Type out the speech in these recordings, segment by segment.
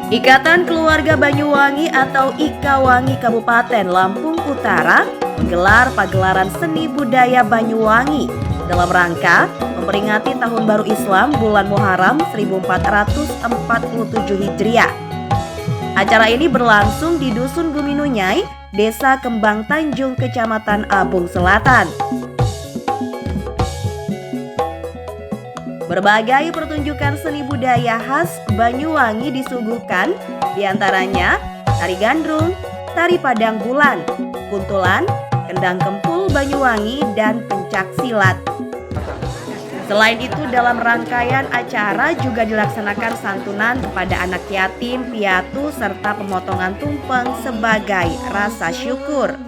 Ikatan Keluarga Banyuwangi atau Ikawangi Kabupaten Lampung Utara menggelar pagelaran seni budaya Banyuwangi dalam rangka memperingati Tahun Baru Islam bulan Muharram 1447 Hijriah. Acara ini berlangsung di Dusun Bumi Nunyai, Desa Kembang Tanjung, Kecamatan Abung Selatan. Berbagai pertunjukan seni budaya khas Banyuwangi disuguhkan, diantaranya tari gandrung, tari padang bulan, kuntulan, kendang kempul Banyuwangi, dan pencak silat. Selain itu, dalam rangkaian acara juga dilaksanakan santunan kepada anak yatim piatu serta pemotongan tumpeng sebagai rasa syukur.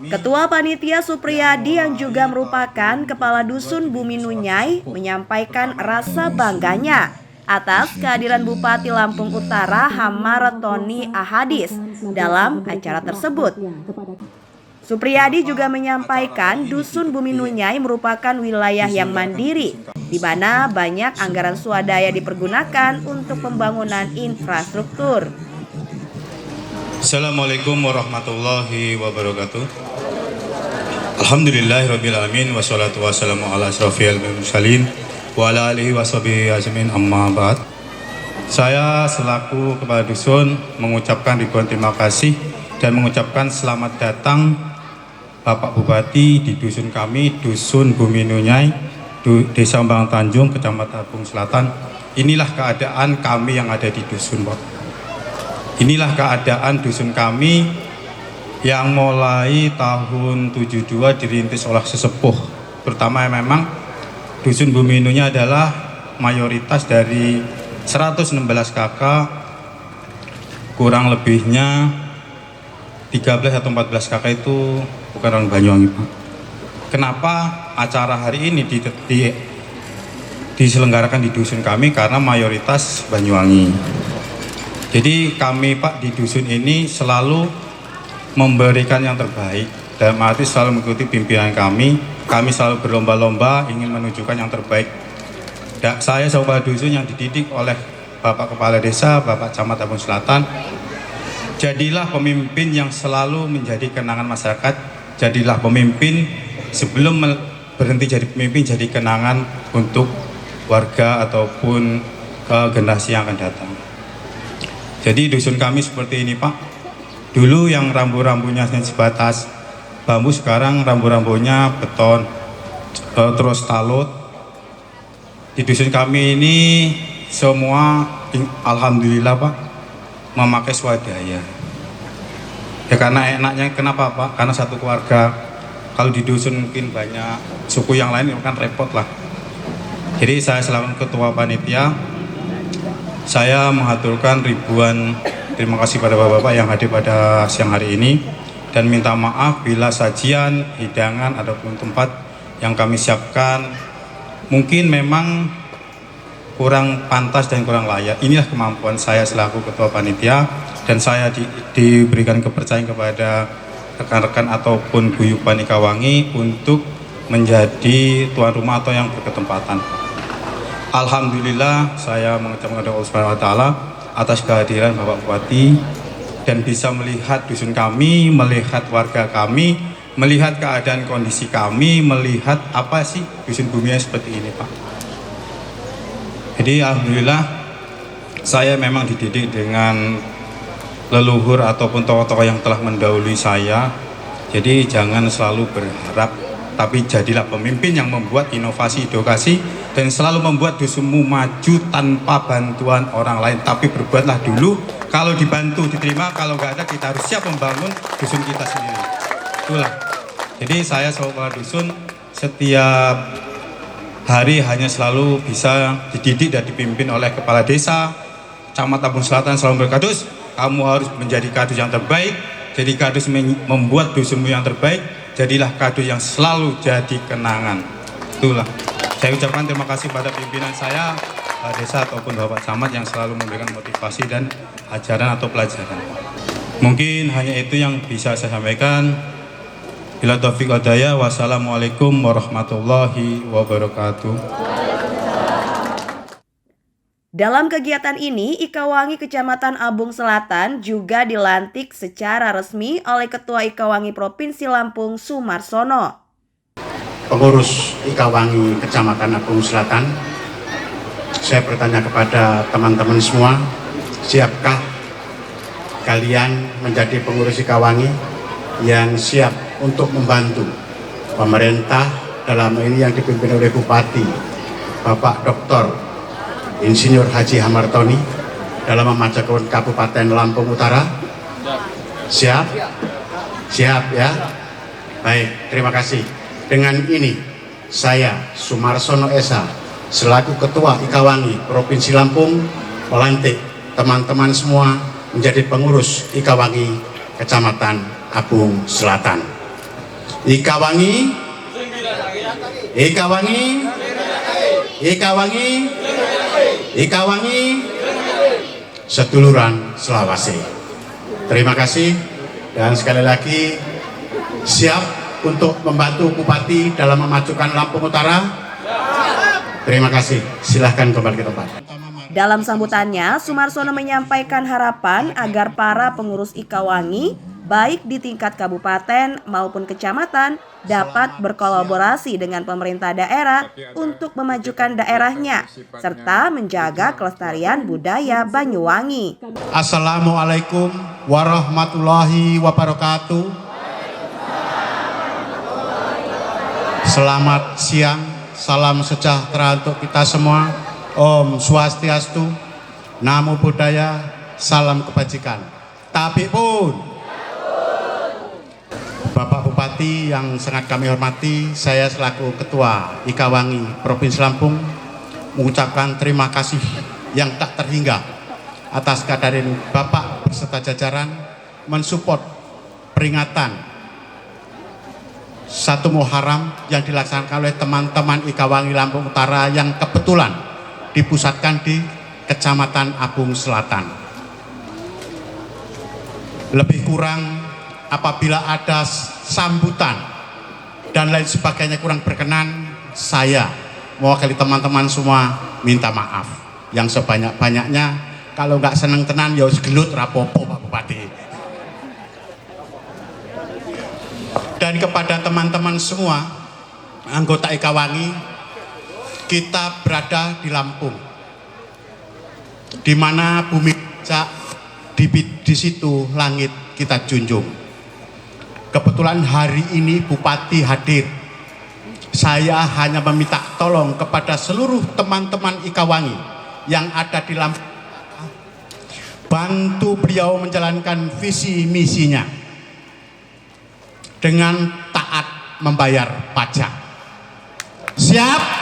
Ketua Panitia Supriyadi yang juga merupakan Kepala Dusun Bumi Nunyai menyampaikan rasa bangganya atas kehadiran Bupati Lampung Utara Hamar Tony Ahadis dalam acara tersebut. Supriyadi juga menyampaikan Dusun Bumi Nunyai merupakan wilayah yang mandiri, di mana banyak anggaran swadaya dipergunakan untuk pembangunan infrastruktur. Assalamualaikum warahmatullahi wabarakatuh. Alhamdulillahirrabbilalamin. Wassalatu wassalamu ala asrofil mursalin wa ala alihi washabihi ajmain, amma ba'd. Saya selaku Kepala Dusun mengucapkan ribuan terima kasih dan mengucapkan selamat datang Bapak Bupati di dusun kami, Dusun Bumi Nunyai, Desa Kembang Tanjung, Kecamatan Abung Selatan. Inilah keadaan kami yang ada di dusun, Pak. Inilah keadaan dusun kami yang mulai tahun 72 dirintis oleh sesepuh. Pertama memang Dusun Bumi Nunyai adalah mayoritas dari 116 kakak, kurang lebihnya 13 atau 14 kakak itu bukan orang Banyuwangi, Pak. Kenapa acara hari ini diselenggarakan di dusun kami? Karena mayoritas Banyuwangi. Jadi kami, Pak, di dusun ini selalu memberikan yang terbaik, dalam arti selalu mengikuti pimpinan kami selalu berlomba-lomba ingin menunjukkan yang terbaik. Saya sebagai dusun yang dididik oleh Bapak Kepala Desa, Bapak Camat Abung Selatan, jadilah pemimpin yang selalu menjadi kenangan masyarakat, jadilah pemimpin sebelum berhenti jadi pemimpin, jadi kenangan untuk warga ataupun generasi yang akan datang. Jadi dusun kami seperti ini, Pak. Dulu yang rambu-rambunya sebatas bambu, sekarang rambu-rambunya beton, terus talut. Di dusun kami ini semua alhamdulillah, Pak, memakai swadaya. Ya karena enaknya, kenapa, Pak? Karena satu keluarga. Kalau di dusun mungkin banyak suku yang lain, kan repot lah. Jadi saya selaku Ketua Panitia, saya mengaturkan ribuan terima kasih pada bapak-bapak yang hadir pada siang hari ini, dan minta maaf bila sajian, hidangan, ataupun tempat yang kami siapkan mungkin memang kurang pantas dan kurang layak. Inilah kemampuan saya selaku Ketua Panitia, dan saya diberikan kepercayaan kepada rekan-rekan ataupun guyuban Ikawangi untuk menjadi tuan rumah atau yang berketempatan. Alhamdulillah saya mengucapkan kepada Allah Subhanahu wa Ta'ala atas kehadiran Bapak Bupati, dan bisa melihat dusun kami, melihat warga kami, melihat keadaan kondisi kami, melihat apa sih dusun bumi seperti ini, Pak. Jadi alhamdulillah saya memang dididik dengan leluhur ataupun tokoh-tokoh yang telah mendahului saya. Jadi jangan selalu berharap, tapi jadilah pemimpin yang membuat inovasi edukasi dan selalu membuat dusunmu maju tanpa bantuan orang lain. Tapi berbuatlah dulu, kalau dibantu diterima, kalau nggak ada kita harus siap membangun dusun kita sendiri. Itulah. Jadi saya sebagai dusun setiap hari hanya selalu bisa dididik dan dipimpin oleh Kepala Desa, Camat Abung Selatan selalu berkadus, kamu harus menjadi kadus yang terbaik. Jadi kadus membuat dusunmu yang terbaik, jadilah kadus yang selalu jadi kenangan. Itulah. Saya ucapkan terima kasih pada pimpinan saya, Desa ataupun Bapak Camat yang selalu memberikan motivasi dan ajaran atau pelajaran. Mungkin hanya itu yang bisa saya sampaikan. Bila taufiq hidayah, wassalamualaikum warahmatullahi wabarakatuh. Dalam kegiatan ini, Ikawangi Kecamatan Abung Selatan juga dilantik secara resmi oleh Ketua Ikawangi Provinsi Lampung, Sumarsono. Pengurus Ikawangi Kecamatan Abung Selatan, saya bertanya kepada teman-teman semua, siapkah kalian menjadi pengurus Ikawangi yang siap untuk membantu pemerintah dalam ini yang dipimpin oleh Bupati Bapak Dr. Insinyur Haji Hamartoni dalam memajukan Kabupaten Lampung Utara? Siap? Siap ya? Baik, terima kasih. Dengan ini saya Sumarsono Esa selaku Ketua Ikawangi Provinsi Lampung melantik teman-teman semua menjadi pengurus Ikawangi Kecamatan Abung Selatan. Ikawangi, Ikawangi, Ikawangi, Ikawangi, seduluran Selawasi. Terima kasih dan sekali lagi siap untuk membantu Bupati dalam memajukan Lampung Utara. Terima kasih. Silahkan kembali ke tempat. Dalam sambutannya, Sumarsono menyampaikan harapan agar para pengurus Ikawangi, baik di tingkat kabupaten maupun kecamatan, dapat berkolaborasi dengan pemerintah daerah untuk memajukan daerahnya, serta menjaga kelestarian budaya Banyuwangi. Assalamualaikum warahmatullahi wabarakatuh. Selamat siang, salam sejahtera untuk kita semua. Om Swastiastu, Namo Buddhaya, salam kebajikan. Tapi pun Bapak Bupati yang sangat kami hormati, saya selaku Ketua Ikawangi Provinsi Lampung mengucapkan terima kasih yang tak terhingga atas kehadiran Bapak beserta jajaran mensupport peringatan 1 Muharram yang dilaksanakan oleh teman-teman Ikawangi Lampung Utara yang kebetulan dipusatkan di Kecamatan Abung Selatan. Lebih kurang apabila ada sambutan dan lain sebagainya kurang berkenan, saya mewakili teman-teman semua minta maaf yang sebanyak-banyaknya. Kalau nggak seneng tenan ya gelut rapopo Pak Bupati. Dan kepada teman-teman semua anggota Ikawangi, kita berada di Lampung, di mana bumi di situ langit kita junjung. Kebetulan hari ini Bupati hadir. Saya hanya meminta tolong kepada seluruh teman-teman Ikawangi yang ada di Lampung, bantu beliau menjalankan visi misinya dengan taat membayar pajak. Siap?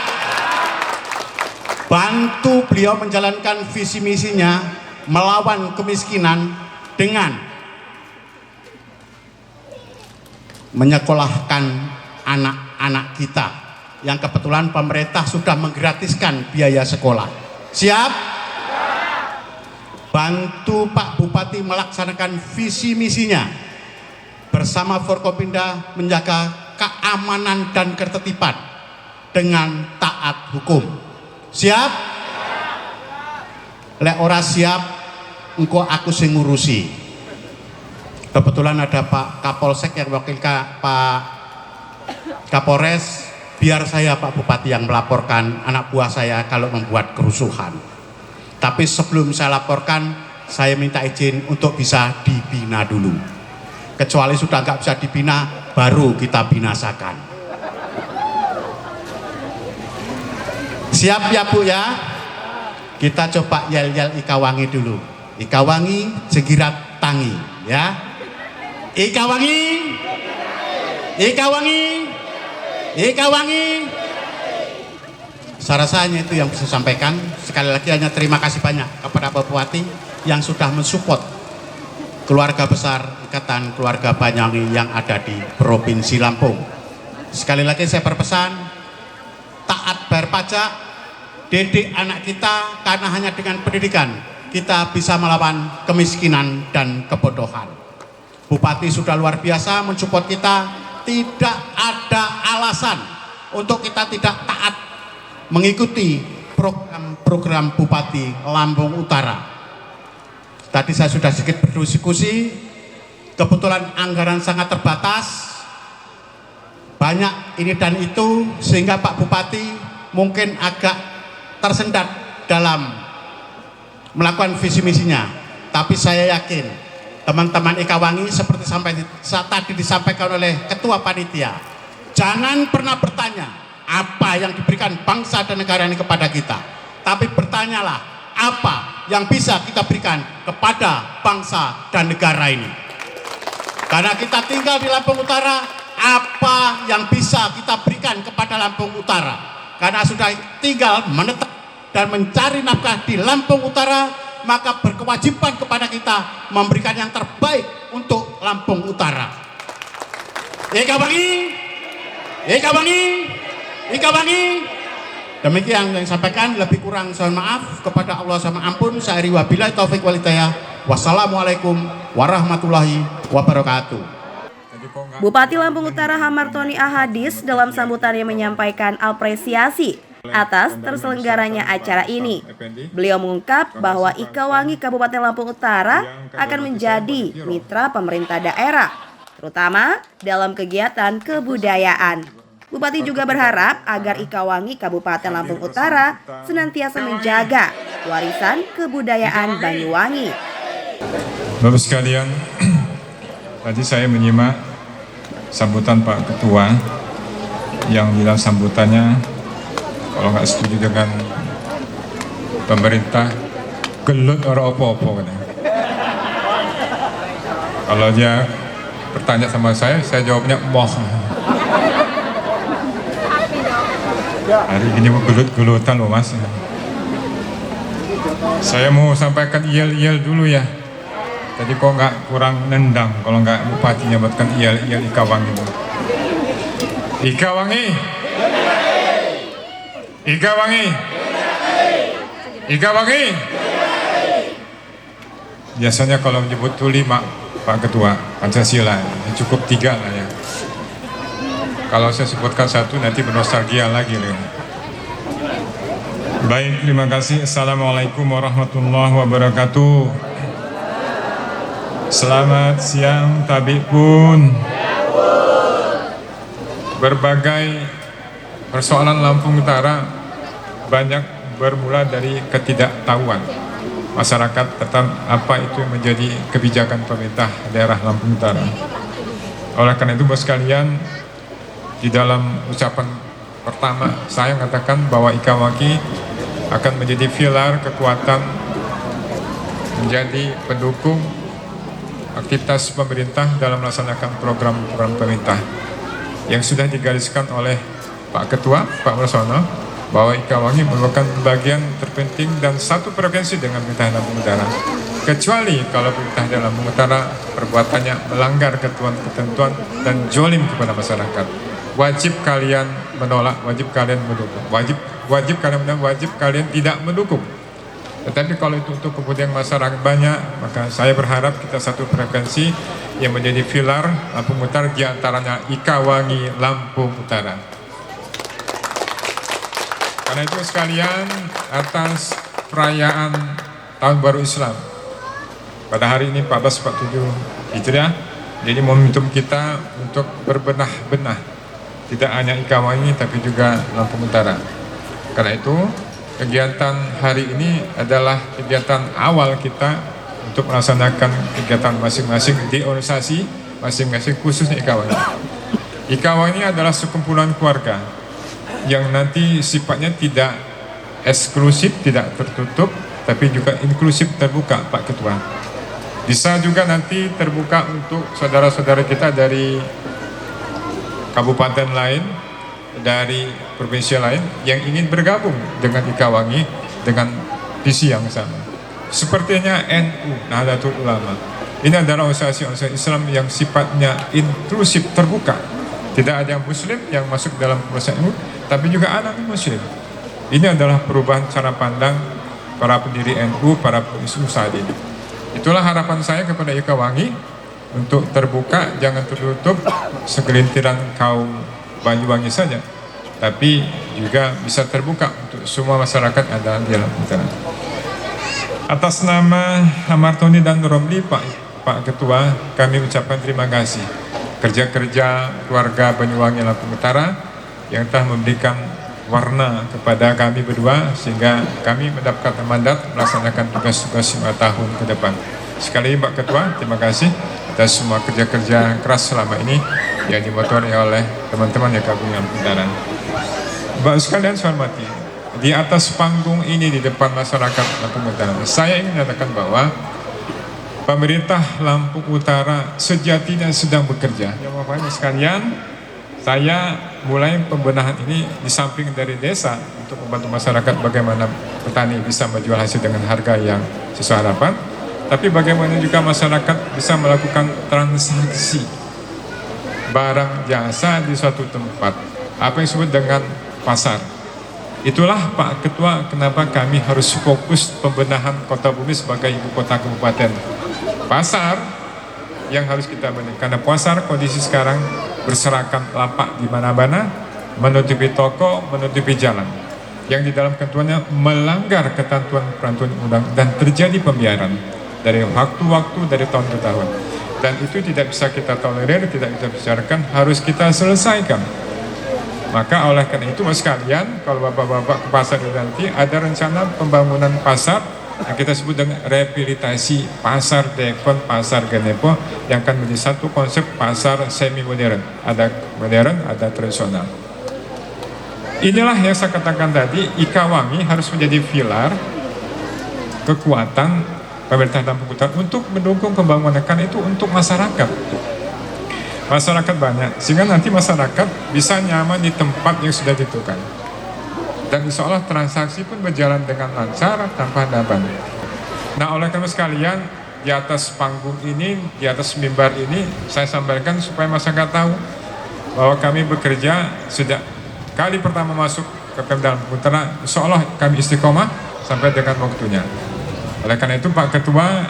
Bantu beliau menjalankan visi misinya melawan kemiskinan dengan menyekolahkan anak-anak kita yang kebetulan pemerintah sudah menggratiskan biaya sekolah. Siap? Bantu Pak Bupati melaksanakan visi misinya bersama Forkopimda menjaga keamanan dan ketertiban dengan taat hukum. Siap? Lek ora siap, engko aku sing ngurusi. Kebetulan ada Pak Kapolsek yang wakil Pak Kapolres, biar saya Pak Bupati yang melaporkan anak buah saya kalau membuat kerusuhan. Tapi sebelum saya laporkan, saya minta izin untuk bisa dibina dulu. Kecuali sudah nggak bisa dibina, baru kita binasakan. Siap ya Bu ya? Kita coba yel-yel Ikawangi dulu. Ikawangi, Jegirat Tangi ya. Ikawangi, Ikawangi, Ikawangi. Saya rasanya itu yang bisa sampaikan. Sekali lagi hanya terima kasih banyak kepada Bapak Bupati yang sudah mensupport keluarga besar Ikatan Keluarga Banyuwangi yang ada di Provinsi Lampung. Sekali lagi saya berpesan, taat bayar pajak, didik anak kita, karena hanya dengan pendidikan kita bisa melawan kemiskinan dan kebodohan. Bupati sudah luar biasa mensupport kita, tidak ada alasan untuk kita tidak taat mengikuti program Bupati Lampung Utara. Tadi saya sudah sedikit berdiskusi, kebetulan anggaran sangat terbatas, banyak ini dan itu, sehingga Pak Bupati mungkin agak tersendat dalam melakukan visi misinya. Tapi saya yakin teman-teman Ikawangi seperti tadi disampaikan oleh Ketua Panitia, jangan pernah bertanya apa yang diberikan bangsa dan negara ini kepada kita, tapi bertanyalah apa yang bisa kita berikan kepada bangsa dan negara ini. Karena kita tinggal di Lampung Utara, apa yang bisa kita berikan kepada Lampung Utara? Karena sudah tinggal menetap dan mencari nafkah di Lampung Utara, maka berkewajiban kepada kita memberikan yang terbaik untuk Lampung Utara. Ikawangi, Ikawangi, Ikawangi. Demikian yang saya sampaikan, lebih kurang saya maaf, kepada Allah sama ampun. Saya wabillahi taufik wal hidayah. Wassalamualaikum warahmatullahi wabarakatuh. Bupati Lampung Utara Hamartoni Ahadis dalam sambutannya menyampaikan apresiasi atas terselenggaranya acara ini. Beliau mengungkap bahwa Ikawangi Kabupaten Lampung Utara akan menjadi mitra pemerintah daerah, terutama dalam kegiatan kebudayaan. Bupati juga berharap agar Ikawangi Kabupaten Lampung Utara senantiasa menjaga warisan kebudayaan Banyuwangi. Bapak sekalian, tadi saya menyimak sambutan Pak Ketua yang bilang sambutannya kalau nggak setuju dengan pemerintah gelut orang opo-opo katanya. Kalau dia bertanya sama saya jawabnya moh. Hari ini mau gelut-gelutan loh mas. Saya mau sampaikan iyel-iyel dulu ya. Tadi kok nggak kurang nendang kalau nggak bupati nyabatkan iyel-iyel Ikawangi itu. Ikawangi, Ikawangi, Ikawangi. Biasanya kalau menyebut tuh 5 Pak Ketua Pancasila, cukup 3 lah ya. Kalau saya sebutkan 1 nanti bernostalgia lagi loh. Baik, terima kasih. Assalamualaikum warahmatullahi wabarakatuh. Selamat siang Tabik pun. Berbagai persoalan Lampung Utara banyak bermula dari ketidaktahuan masyarakat tentang apa itu yang menjadi kebijakan pemerintah daerah Lampung Utara. Oleh karena itu, bos sekalian, di dalam ucapan pertama saya mengatakan bahwa Ikawangi akan menjadi pilar kekuatan, menjadi pendukung aktivitas pemerintah dalam melaksanakan program-program pemerintah yang sudah digariskan oleh Pak Ketua, Pak Warsono, bahwa Ikawangi merupakan bagian terpenting dan satu frekuensi dengan pemerintah Lampung Utara. Kecuali kalau pemerintah dalam Lampung Utara perbuatannya melanggar ketentuan dan jolim kepada masyarakat. Wajib kalian menolak, wajib kalian mendukung, wajib kalian menolak, wajib kalian tidak mendukung. Tetapi kalau itu untuk kepentingan masyarakat banyak, maka saya berharap kita satu frekuensi yang menjadi pilar Lampung Utara, diantaranya Ikawangi Lampung Utara. Karena itu sekalian, atas perayaan Tahun Baru Islam pada hari ini 1447 Hijriah, jadi momentum kita untuk berbenah-benah tidak hanya Ikawangi tapi juga Lampung Utara. Karena itu kegiatan hari ini adalah kegiatan awal kita untuk melaksanakan kegiatan masing-masing di organisasi masing-masing, khususnya Ikawangi. Ikawangi adalah sekumpulan keluarga yang nanti sifatnya tidak eksklusif, tidak tertutup, tapi juga inklusif, terbuka Pak Ketua. Bisa juga nanti terbuka untuk saudara-saudara kita dari kabupaten lain, dari provinsi lain yang ingin bergabung dengan Ikawangi dengan visi yang sama. Sepertinya NU, Nahdlatul Ulama. Ini adalah organisasi Islam yang sifatnya inklusif, terbuka. Tidak ada yang Muslim yang masuk dalam proses NU, tapi juga anak Muslim. Ini adalah perubahan cara pandang para pendiri NU, para pengurus saat ini. Itulah harapan saya kepada Ikawangi, untuk terbuka, jangan tertutup segelintiran kaum Banyuwangi saja, tapi juga bisa terbuka untuk semua masyarakat yang ada di dalam putaran. Atas nama Amartoni dan Romli, Pak Ketua, kami ucapkan terima kasih kerja-kerja keluarga Banyuwangi Lampung Utara yang telah memberikan warna kepada kami berdua sehingga kami mendapat mandat melaksanakan tugas-tugas 5 tahun ke depan. Sekali lagi Pak Ketua, terima kasih atas semua kerja-kerja keras selama ini yang dimotori oleh teman-teman yang gabung dalam putaran. Bapak sekalian saya hormati, di atas panggung ini di depan masyarakat Lampung Utara, saya ingin menyatakan bahwa pemerintah Lampung Utara sejatinya sedang bekerja. Ya Bapak sekalian, saya mulai pembenahan ini di samping dari desa untuk membantu masyarakat bagaimana petani bisa menjual hasil dengan harga yang sesuai harapan, tapi bagaimana juga masyarakat bisa melakukan transaksi barang jasa di suatu tempat, apa yang disebut dengan pasar. Itulah Pak Ketua kenapa kami harus fokus pembenahan Kota Bumi sebagai ibu kota kabupaten. Pasar yang harus kita benahi, karena pasar kondisi sekarang berserakan lapak di mana-mana, menutupi toko, menutupi jalan, yang di dalam ketentuannya melanggar ketentuan peraturan undang dan terjadi pembiaran dari waktu-waktu, dari tahun ke tahun, dan itu tidak bisa kita tolerir, tidak bisa bicarakan, harus kita selesaikan. Maka oleh karena itu Mas sekalian, kalau Bapak-Bapak ke pasar nanti ada rencana pembangunan pasar yang kita sebut dengan rehabilitasi pasar Dekon, pasar Genepo, yang akan menjadi satu konsep pasar semi modern, ada modern, ada tradisional. Inilah yang saya katakan tadi, Ikawangi harus menjadi pilar kekuatan pemerintah Lampung Utara untuk mendukung pembangunan, karena itu untuk masyarakat. Masyarakat banyak, sehingga nanti masyarakat bisa nyaman di tempat yang sudah ditentukan. Dan insya Allah transaksi pun berjalan dengan lancar tanpa hambatan. Nah, oleh karena sekalian, di atas panggung ini, di atas mimbar ini, saya sampaikan supaya masyarakat tahu bahwa kami bekerja sejak kali pertama masuk ke Pemda Lampung Utara, insya Allah kami istiqomah sampai dengan waktunya. Oleh karena itu Pak Ketua,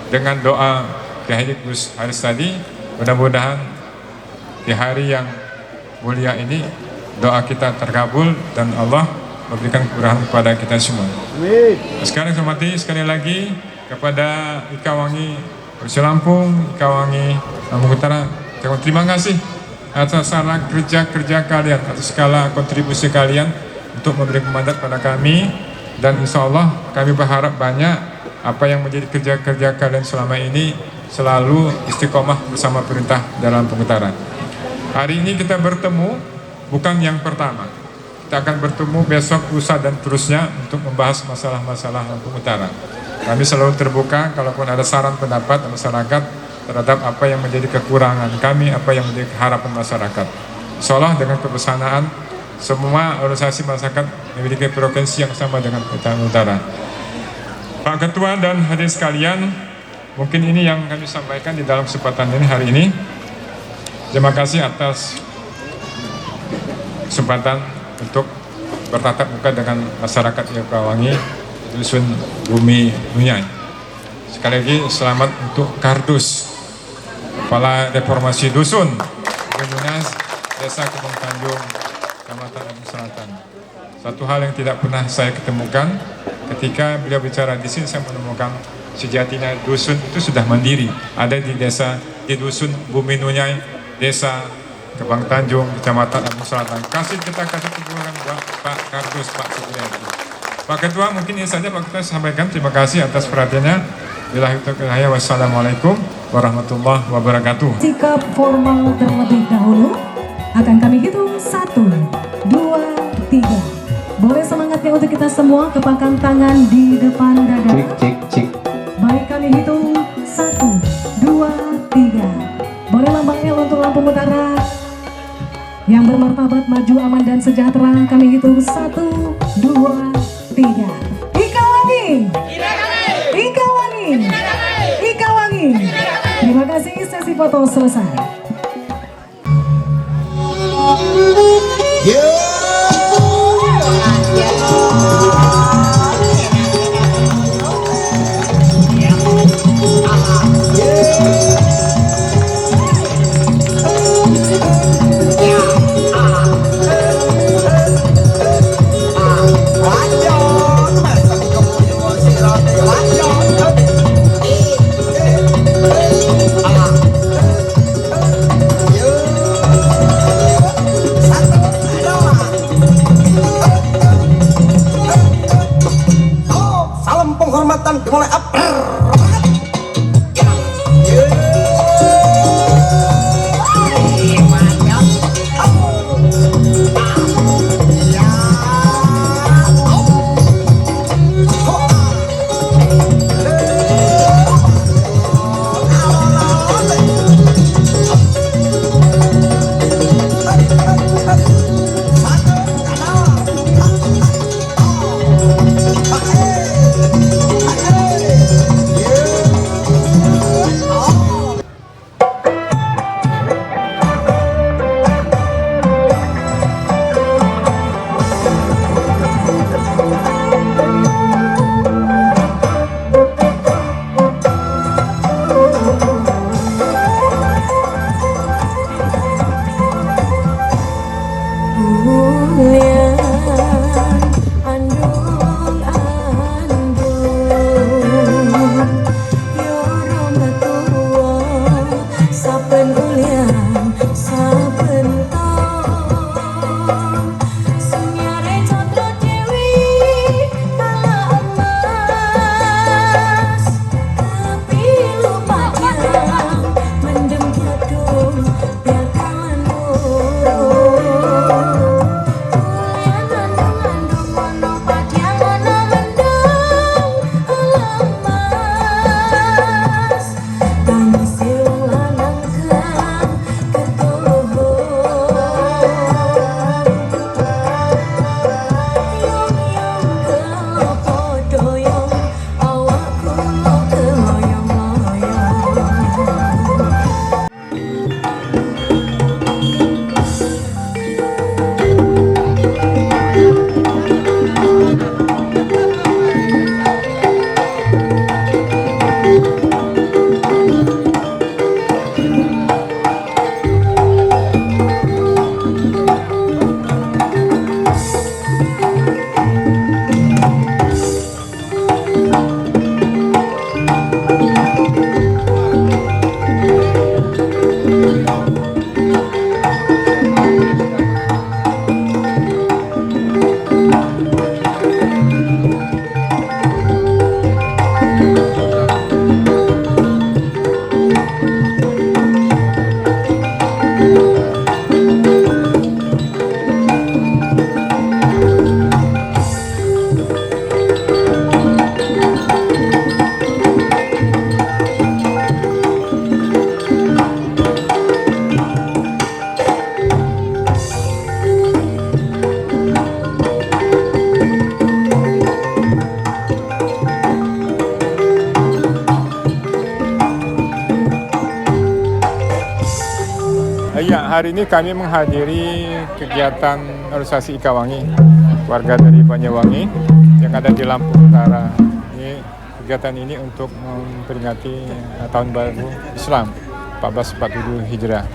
dengan doa Kiai Gus Haris tadi, mudah-mudahan di hari yang mulia ini doa kita terkabul dan Allah memberikan keberkahan kepada kita semua. Sekarang saya hormati sekali lagi kepada Ikawangi Provinsi Lampung, Ikawangi Lampung Utara, terima kasih atas segala kerja-kerja kalian, atas segala kontribusi kalian untuk memberikan mandat pada kami. Dan insya Allah kami berharap banyak apa yang menjadi kerja-kerja kalian selama ini selalu istiqomah bersama perintah dalam Lampung Utara. Hari ini kita bertemu bukan yang pertama. Kita akan bertemu besok, lusa dan terusnya untuk membahas masalah-masalah Lampung Utara. Kami selalu terbuka kalaupun ada saran pendapat masyarakat terhadap apa yang menjadi kekurangan kami, apa yang menjadi harapan masyarakat. Insya Allah dengan kebersamaan semua organisasi masyarakat memiliki frekuensi yang sama dengan Lampung Utara. Pak Ketua dan hadirin sekalian, mungkin ini yang kami sampaikan di dalam kesempatan ini hari ini. Terima kasih atas kesempatan untuk bertatap muka dengan masyarakat Ikawangi, Dusun Bumi Nunyai. Sekali lagi selamat untuk Kardus, Kepala Reformasi Dusun Nunyai, Desa Kebun Tanjung, Kecamatan Lampung Selatan. Satu hal yang tidak pernah saya ketemukan ketika beliau bicara di sini, saya menemukan sejatinya dusun itu sudah mandiri. Ada di desa, di Dusun Bumi Nunyai, Desa Kebang Tanjung, Kecamatan Lampung Selatan. Kita kasih dukungan buat Pak Kardus, Pak Supriyadi. Pak Ketua, mungkin ini saja Pak Ketua sampaikan. Terima kasih atas perhatiannya. Wassalamualaikum warahmatullahi wabarakatuh. Sikap formal terlebih dahulu akan kami hitung 1, 2, 3. Boleh semangatnya untuk kita semua, kepangkan tangan di depan dada. Cek. Baik, kami hitung 1, 2, 3. Boleh lambangnya untuk Lampung Utara yang bermartabat, maju, aman dan sejahtera. Kami hitung 1, 2, 3. Ikawangi. Terima kasih, sesi foto selesai. hari ini kami menghadiri kegiatan organisasi Ikawangi, warga dari Banyuwangi yang ada di Lampung Utara. Kegiatan ini untuk memperingati Tahun Baru Islam 1447 Hijrah.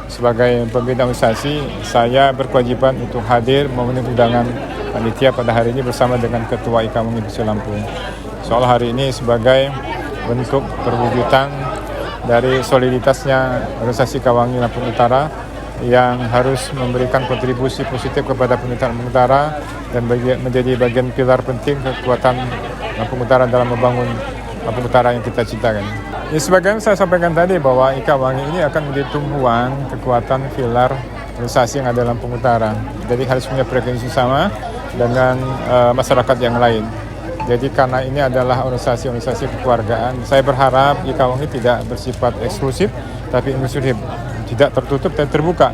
Sebagai pembina organisasi, saya berkewajiban untuk hadir memenuhi undangan panitia pada hari ini bersama dengan Ketua Ikawangi Provinsi Lampung. Soal hari ini sebagai bentuk perwujudan dari soliditasnya organisasi Ikawangi Lampung Utara yang harus memberikan kontribusi positif kepada pemerintahan Lampung Utara dan menjadi bagian pilar penting kekuatan Lampung Utara dalam membangun Lampung Utara yang kita cintakan. Ya, sebagaimana saya sampaikan tadi bahwa Ikawangi ini akan menjadi tumpuan kekuatan pilar organisasi yang ada di Lampung Utara. Jadi harus punya frekuensi sama dengan masyarakat yang lain. Jadi karena ini adalah organisasi-organisasi kekeluargaan, saya berharap Ikawangi tidak bersifat eksklusif, tapi inklusif, tidak tertutup dan terbuka.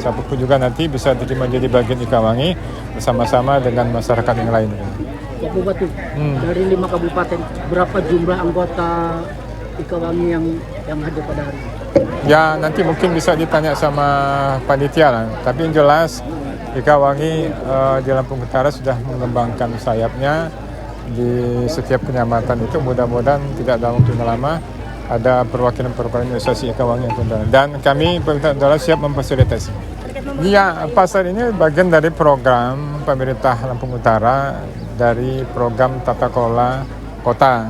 Siapapun juga nanti bisa menjadi bagian Ikawangi bersama-sama dengan masyarakat yang lain. Pak Bupati, dari 5 kabupaten, berapa jumlah anggota Ikawangi yang hadir pada hari ini? Ya, nanti mungkin bisa ditanya sama panitia lah. Tapi yang jelas Ikawangi di Lampung Utara sudah mengembangkan sayapnya di setiap kecamatan itu. Mudah-mudahan tidak dalam waktu yang lama ada perwakilan-perwakilan organisasi Ikawangi yang Utara. Dan kami pemerintah Utara siap memfasilitasi. Ya, pasar ini bagian dari program pemerintah Lampung Utara dari program tata kelola kota.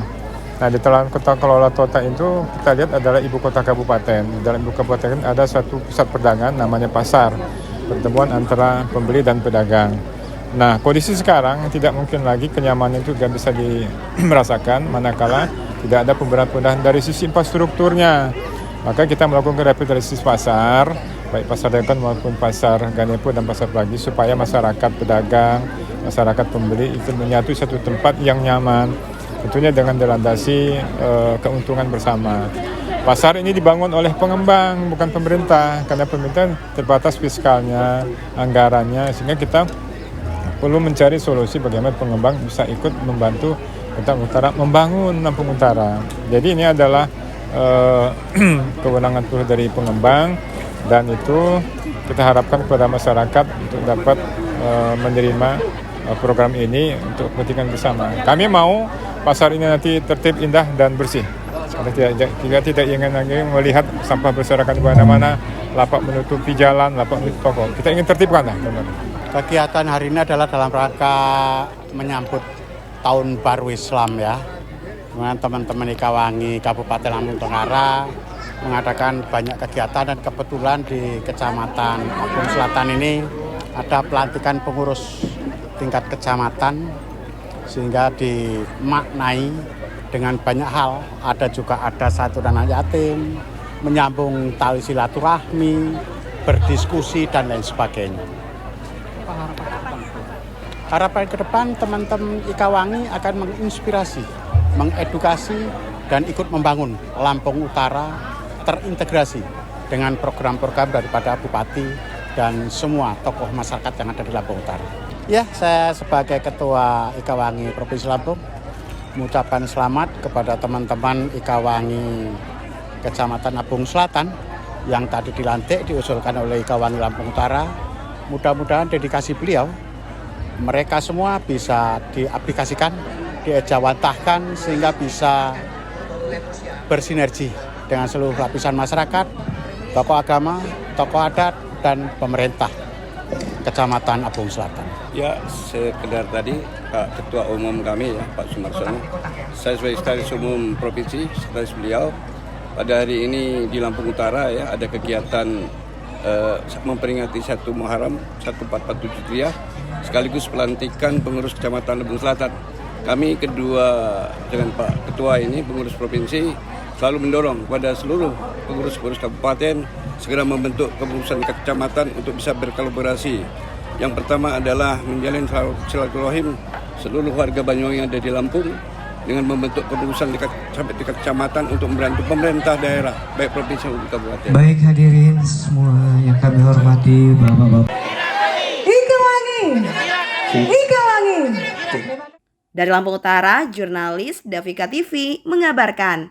Nah, di dalam kota kelola kota itu kita lihat adalah ibu kota kabupaten. Di dalam ibu kota kabupaten ada satu pusat perdagangan namanya pasar, pertemuan antara pembeli dan pedagang. Nah, kondisi sekarang tidak mungkin lagi kenyamanan itu tidak bisa dirasakan manakala tidak ada pembenahan dari sisi infrastrukturnya. Maka kita melakukan revitalisasi pasar, baik pasar dagang maupun pasar Ganepo dan pasar Pelagi, supaya masyarakat pedagang, masyarakat pembeli itu menyatu satu tempat yang nyaman. Tentunya dengan dilandasi keuntungan bersama. Pasar ini dibangun oleh pengembang, bukan pemerintah, karena pemerintah terbatas fiskalnya, anggarannya, sehingga kita perlu mencari solusi bagaimana pengembang bisa ikut membantu Lampung Utara membangun Lampung Utara. Jadi ini adalah kewenangan penuh dari pengembang, dan itu kita harapkan kepada masyarakat untuk dapat menerima program ini untuk kepentingan bersama. Kami mau pasar ini nanti tertib, indah, dan bersih. Kita tidak ingin lagi melihat sampah berserakan di mana-mana, lapak menutupi jalan, lapak menutupi toko. Kita ingin tertibkan lah. Kegiatan hari ini adalah dalam rangka menyambut Tahun Baru Islam ya. Dengan teman-teman Ikawangi Kabupaten Lampung Utara mengadakan banyak kegiatan, dan kebetulan di Kecamatan Lampung Selatan ini ada pelantikan pengurus tingkat kecamatan, sehingga dimaknai dengan banyak hal. Ada juga santunan anak yatim, menyambung tali silaturahmi, berdiskusi, dan lain sebagainya. Harapan ke depan teman-teman Ikawangi akan menginspirasi, mengedukasi, dan ikut membangun Lampung Utara terintegrasi dengan program-program daripada Bupati dan semua tokoh masyarakat yang ada di Lampung Utara. Ya, saya sebagai Ketua Ikawangi Provinsi Lampung mengucapkan selamat kepada teman-teman Ikawangi Kecamatan Lampung Selatan yang tadi dilantik, diusulkan oleh Ikawangi Lampung Utara. Mudah-mudahan dedikasi beliau, mereka semua bisa diaplikasikan, diejawantahkan, sehingga bisa bersinergi dengan seluruh lapisan masyarakat, tokoh agama, tokoh adat, dan pemerintah Kecamatan Lampung Selatan. Ya, sekedar tadi Pak Ketua Umum kami ya, Pak Sumarsono, saya sebagai Sekretaris Umum Provinsi, sekretaris beliau, pada hari ini di Lampung Utara ya ada kegiatan memperingati 1 Muharram 1447 Hijriah, sekaligus pelantikan pengurus Kecamatan Lampung Selatan. Kami kedua dengan Pak Ketua ini, pengurus provinsi, selalu mendorong kepada seluruh pengurus-pengurus kabupaten segera membentuk kepengurusan kecamatan untuk bisa berkolaborasi. Yang pertama adalah menjalin silaturahim seluruh warga Banyuwangi yang ada di Lampung dengan membentuk kepengurusan sampai tingkat kecamatan untuk membantu pemerintah daerah, baik provinsi maupun kabupaten. Baik hadirin semua yang kami hormati, Bapak-Bapak. Ikawangi! Ikawangi! Dari Lampung Utara, jurnalis Davika TV mengabarkan.